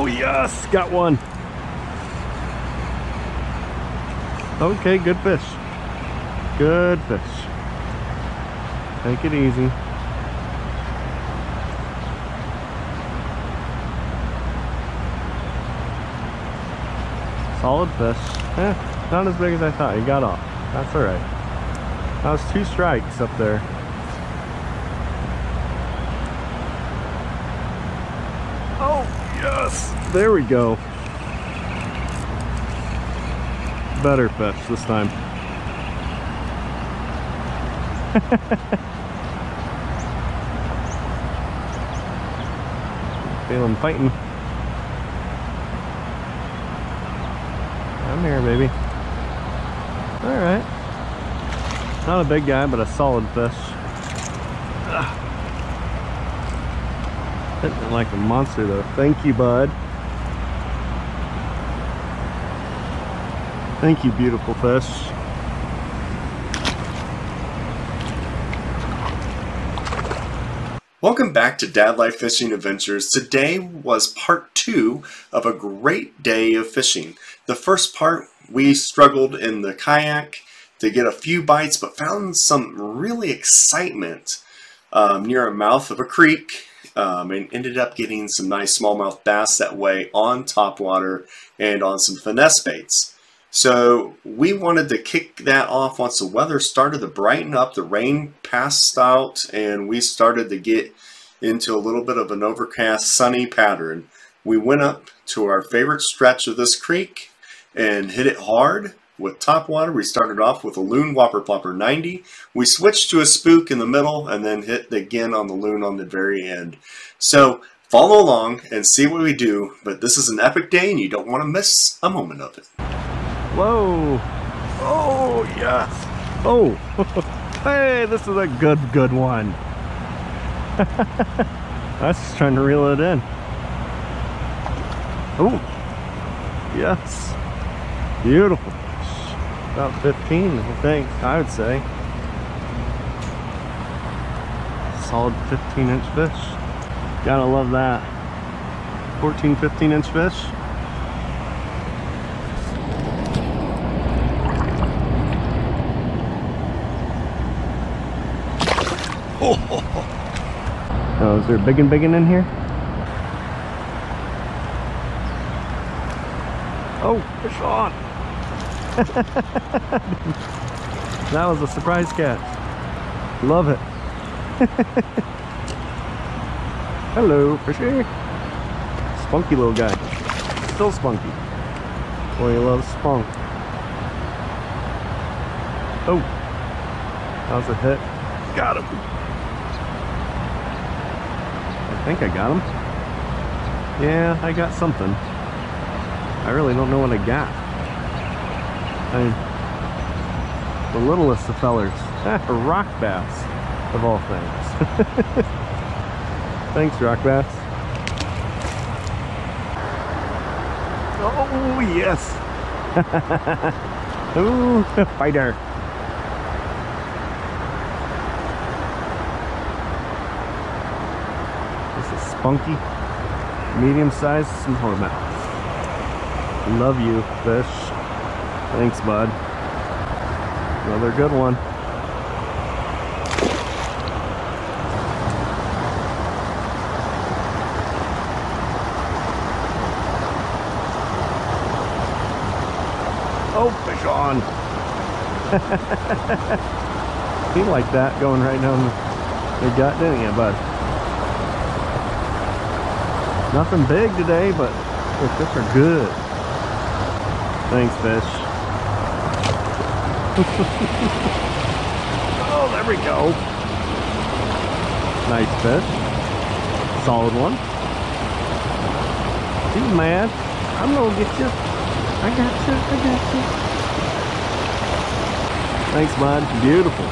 Oh yes, got one. Okay, good fish. Good fish. Take it easy. Solid fish. Not as big as I thought. He got off. That's alright. That was 2 strikes up there. Oh, yes! There we go. Better fish this time. Feel him fighting. I'm here, baby. Alright. Not a big guy, but a solid fish. Hitting it like a monster though. Thank you, bud. Thank you, beautiful fish. Welcome back to Dad Life Fishing Adventures. Today was part 2 of a great day of fishing. The first part, we struggled in the kayak to get a few bites, but found some really excitement near a mouth of a creek, and ended up getting some nice smallmouth bass that way on topwater and on some finesse baits. So we wanted to kick that off once the weather started to brighten up. The rain passed out and we started to get into a little bit of an overcast sunny pattern. We went up to our favorite stretch of this creek and hit it hard with topwater. We started off with a loon whopper plopper 90. We switched to a spook in the middle and then hit again on the loon on the very end. So follow along and see what we do, but this is an epic day and you don't want to miss a moment of it. Whoa! Oh, yes! Oh! Hey, this is a good one. I was just trying to reel it in. Oh! Yes! Beautiful fish. About 15, I think, I would say. Solid 15-inch fish. Gotta love that. 14, 15-inch fish. Oh, is there a biggin in here? Oh, fish on! That was a surprise catch. Love it. Hello, fishy. Spunky little guy. Still spunky. Boy, he loves spunk. Oh, that was a hit. Got him. I think I got him. Yeah, I got something. I really don't know what I got. I mean, the littlest of fellers. A rock bass, of all things. Thanks, rock bass. Oh, yes. Ooh, fighter. Spunky, medium-sized smallmouth. Love you, fish. Thanks, bud. Another good one. Oh, fish on. He liked that going right down the gut, didn't you, bud? Nothing big today, but the fish are good. Thanks, fish. Oh, there we go. Nice fish. Solid one. He's mad. I'm gonna get you. I got you. Thanks, bud. Beautiful.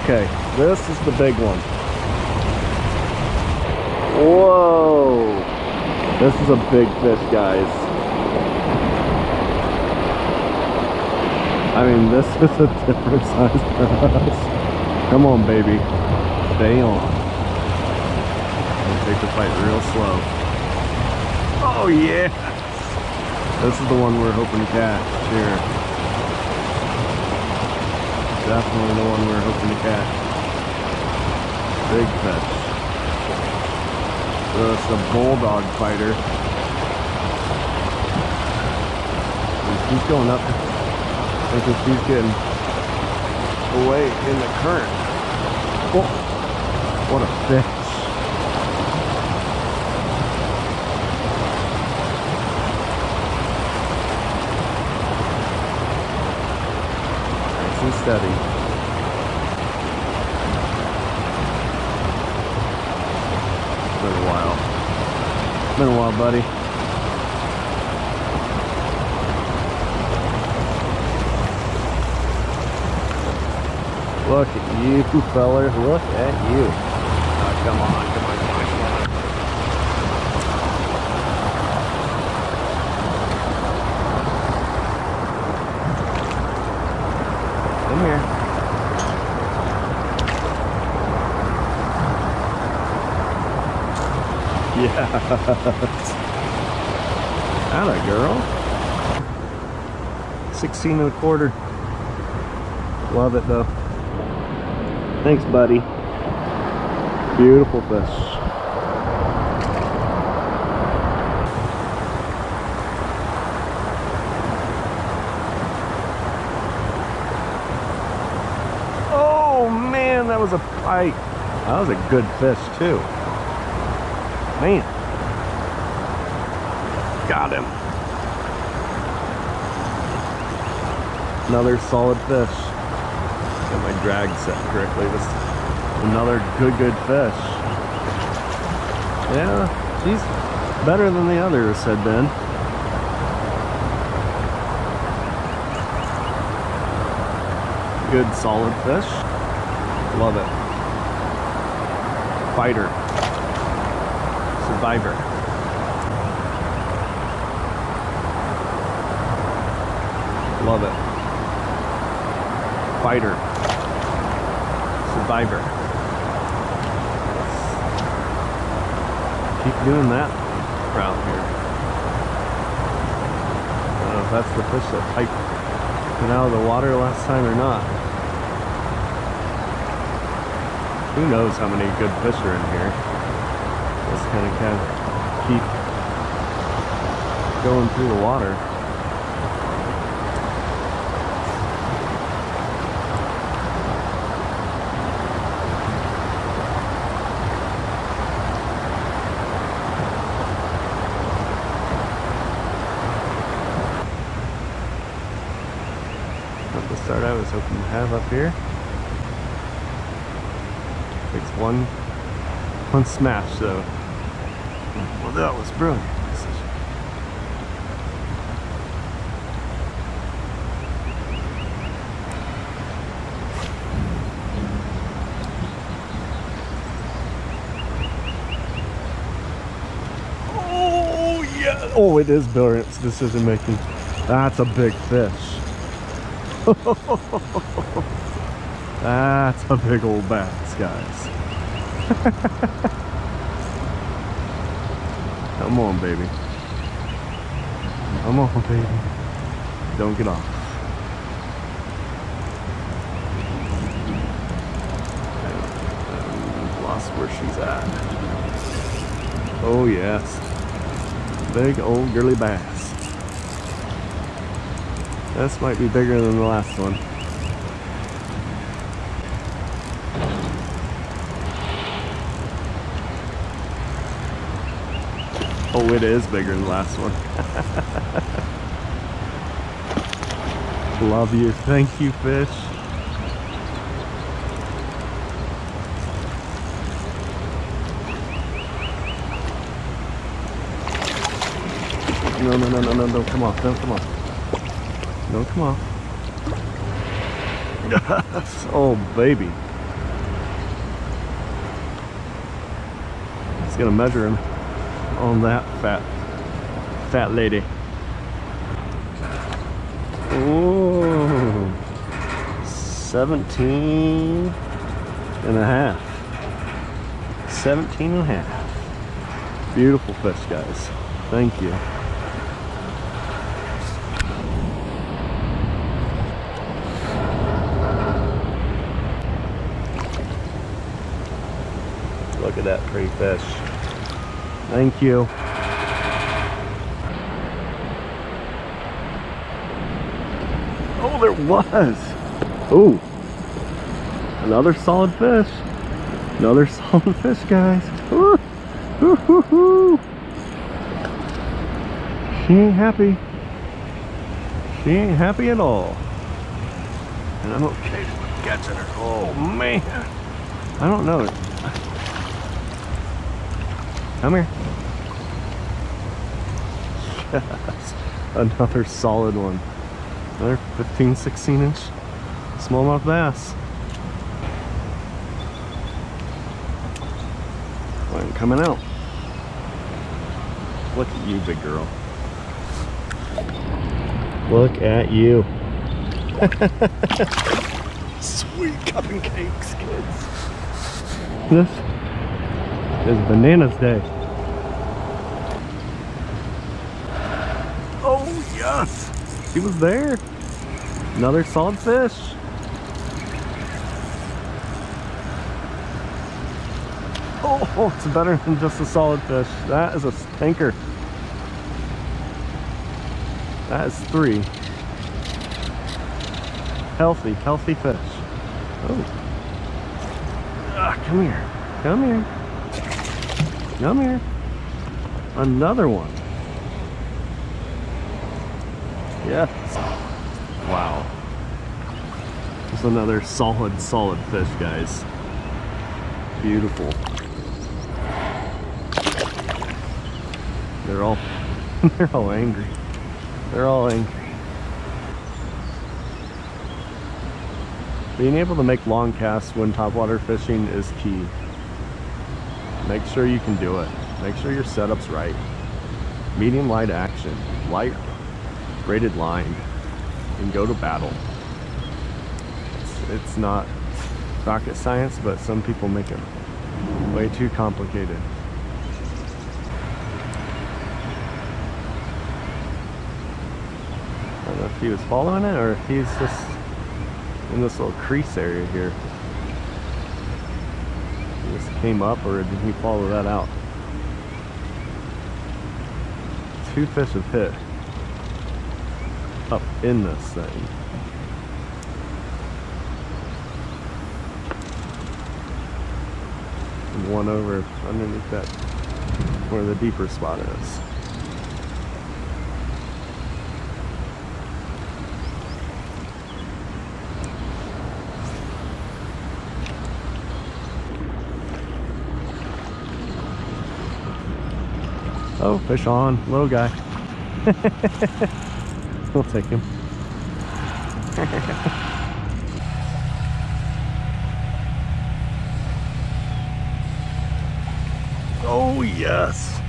Okay, this is the big one. Whoa! This is a big fish, guys. I mean, this is a different size for us. Come on, baby. Stay on. We'll take the fight real slow. Oh, yeah. This is the one we're hoping to catch here. Definitely the one we're hoping to catch. Big fish. So it's the bulldog fighter. And she's going up. I think she's getting away in the current. Oh, what a fish. Nice and steady. Been a while. Been a while, buddy. Look at you, feller. Look at you. Oh, come on, come on, come on, come on. Come here. Yeah. Atta girl. 16 1/4. Love it though. Thanks, buddy. Beautiful fish. Oh man, that was a bite. That was a good fish too. Man. Got him. Another solid fish. Got my drag set correctly. This another good fish. Yeah, she's better than the others had been. Good solid fish. Love it. Fighter. Survivor. Love it. Fighter. Survivor. Keep doing that route here. I don't know if that's the fish that piped it out of the water last time or not. Who knows how many good fish are in here. Just kind of keep going through the water. Not the start I was hoping to have up here. Takes one smash though. Well, that was brilliant. Oh yeah! Oh, it is brilliant decision making. That's a big fish. That's a big old bass, guys. Come on, baby. Come on, baby. Don't get off. And lost where she's at. Oh, yes. Big old girly bass. This might be bigger than the last one. Oh, it is bigger than the last one. Love you. Thank you, fish. No, don't come off. Don't come off. Don't come off. Oh, baby. It's gonna measure him on that fat lady. Oh. 17 and a half. 17 and a half. Beautiful fish, guys. Thank you. Look at that pretty fish. Thank you. Oh, there was. Oh, another solid fish. Another solid fish, guys. Woo. Woo, woo, woo. She ain't happy. She ain't happy at all. And I'm okay with catching her. Oh man. I don't know. Come here. Yes. Another solid one. Another 15, 16 inch smallmouth bass. One coming out. Look at you, big girl. Look at you. Sweet cup and cakes, kids. This is Bananas Day. Oh, yes. He was there. Another solid fish. Oh, it's better than just a solid fish. That is a stinker. That is 3. Healthy fish. Oh. Come here. Come here. Come here. Another one. Yes. Wow. Just another solid fish, guys. Beautiful. They're all angry. They're all angry. Being able to make long casts when topwater fishing is key. Make sure you can do it. Make sure your setup's right. Medium light action, light braided line, and go to battle. It's not rocket science, but some people make it way too complicated. I don't know if he was following it or if he's just in this little crease area here. He just came up, or did he follow that out? 2 fish have hit up in this thing. And one over underneath that, where the deeper spot is. Oh, fish on, little guy. We'll take him. Oh, yes.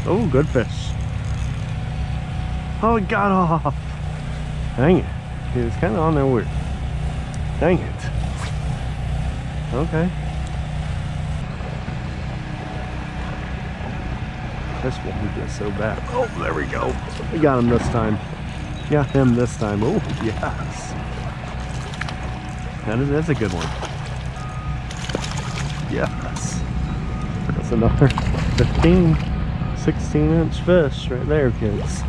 Oh, good fish. Oh, it got off. Dang it. He was kind of on there weird. Dang it. Okay. This won't be just so bad. Oh, there we go. We got him this time. Got him this time. Oh, yes. That's a good one. Yes. That's another 15, 16 inch fish right there, kids.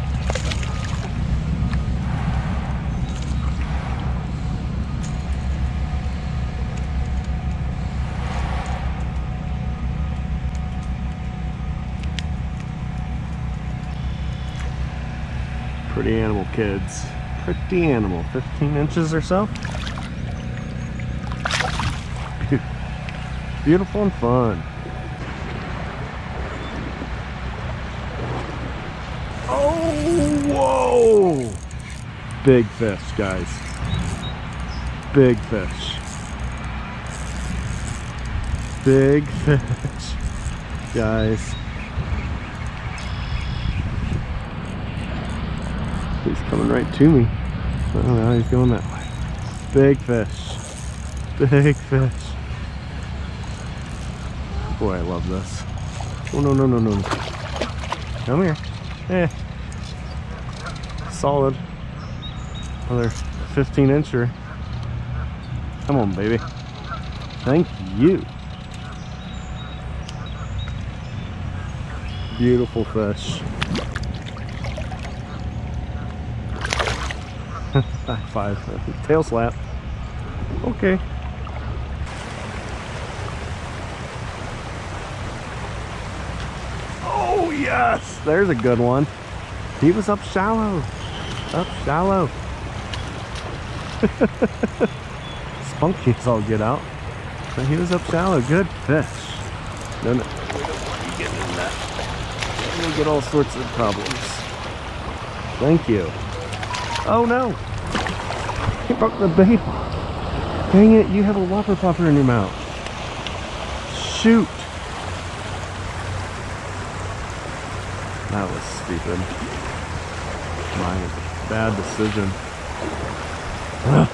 Pretty animal, kids. Pretty animal. 15 inches or so. Beautiful and fun. Oh, whoa! Big fish, guys. Big fish. Big fish, guys. He's coming right to me. Oh, now he's going that way. Big fish. Big fish. Boy, I love this. Oh, no, no, no, no. Come here. Eh. Solid. Another 15-incher. Come on, baby. Thank you. Beautiful fish. High five. Tail slap. Okay. Oh, yes! There's a good one. He was up shallow. Up shallow. Spunky as all get out. But he was up shallow. Good fish. No, no. You get in that. You'll get all sorts of problems. Thank you. Oh no! He broke the bait. Dang it, you have a whopper popper in your mouth. Shoot! That was stupid. My bad decision. Ugh.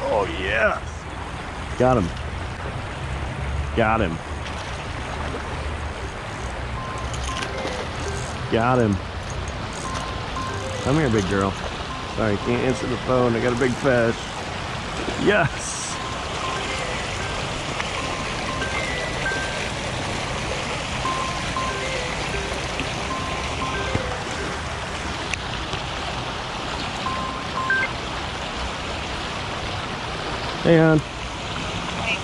Oh yes! Got him. Got him. Got him. Come here, big girl. Sorry, can't answer the phone. I got a big fish. Yes! Hey, hon. Hey.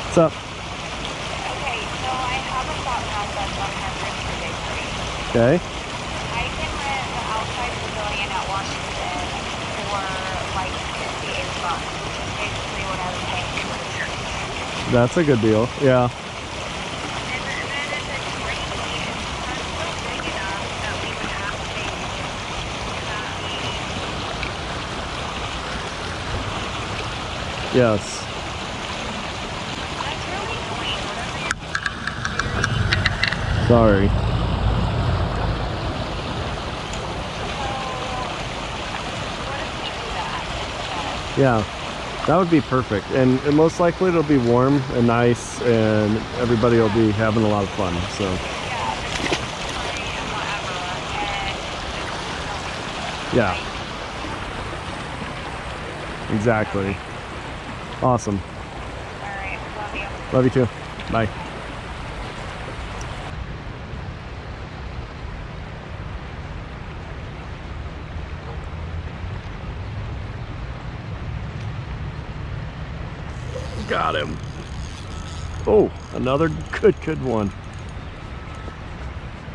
What's up? Okay, so I have a thought process on Harvard today for you. Okay. I can rent the outside pavilion at Washington for like $58, which is basically what I was paying for the church. That's a good deal. Yeah. And then if it's rainy, it's still big enough that we would have space. Yes. That's really annoying. Whatever Sorry. what if we do that instead? Yeah. That would be perfect. And most likely it'll be warm and nice and everybody will be having a lot of fun. So. Yeah, it's funny and whatever, and Yeah. Exactly. Awesome. alright, love you. Love you too. Bye. Got him. Oh, another good one.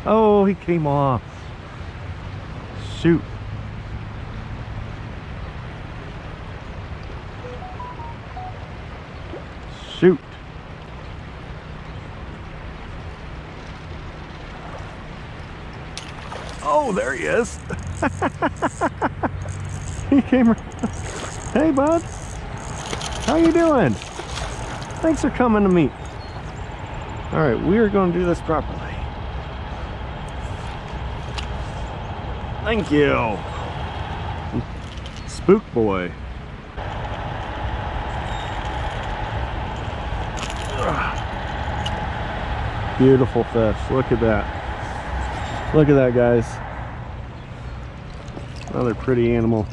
Oh, he came off. Shoot. Shoot. Oh, there he is. He came. Hey, bud. How you doing? Thanks for coming to meet. All right, we are going to do this properly. Thank you. Spook boy. Beautiful fish. Look at that. Look at that, guys. Another pretty animal.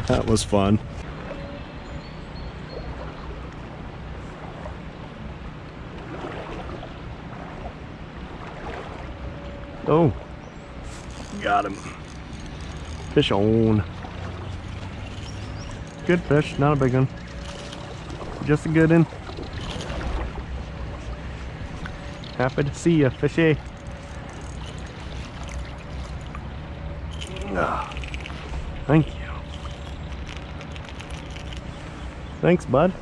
That was fun. Oh, got him. Fish on. Good fish, not a big one. Just a good one. Happy to see you, fishy. Ah, thank you. Thanks, bud.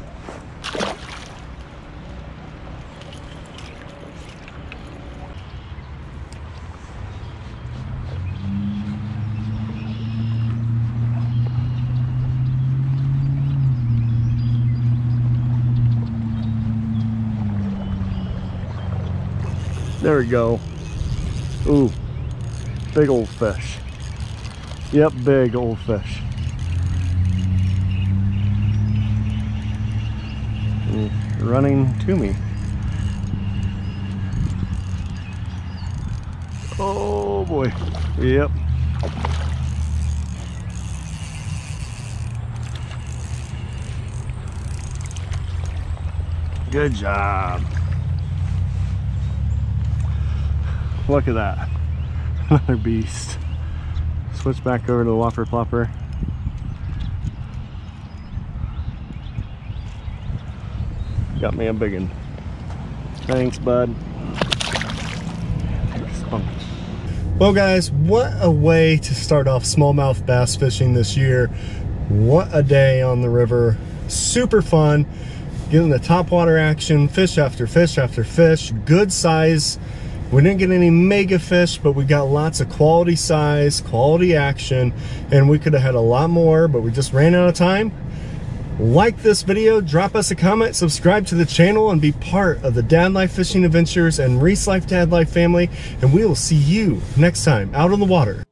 There we go. Ooh, big old fish. Yep, big old fish. Running to me. Oh boy. Yep. Good job. Look at that. Another beast. Switch back over to the whopper plopper. Got me a big one. Thanks, bud. Well guys, what a way to start off smallmouth bass fishing this year. What a day on the river. Super fun. Getting the topwater action, fish after fish after fish, good size. We didn't get any mega fish, but we got lots of quality size, quality action, and we could have had a lot more, but we just ran out of time. Like this video, drop us a comment, subscribe to the channel, and be part of the Dad Life Fishing Adventures and Reese Life Dad Life family, and we will see you next time out on the water.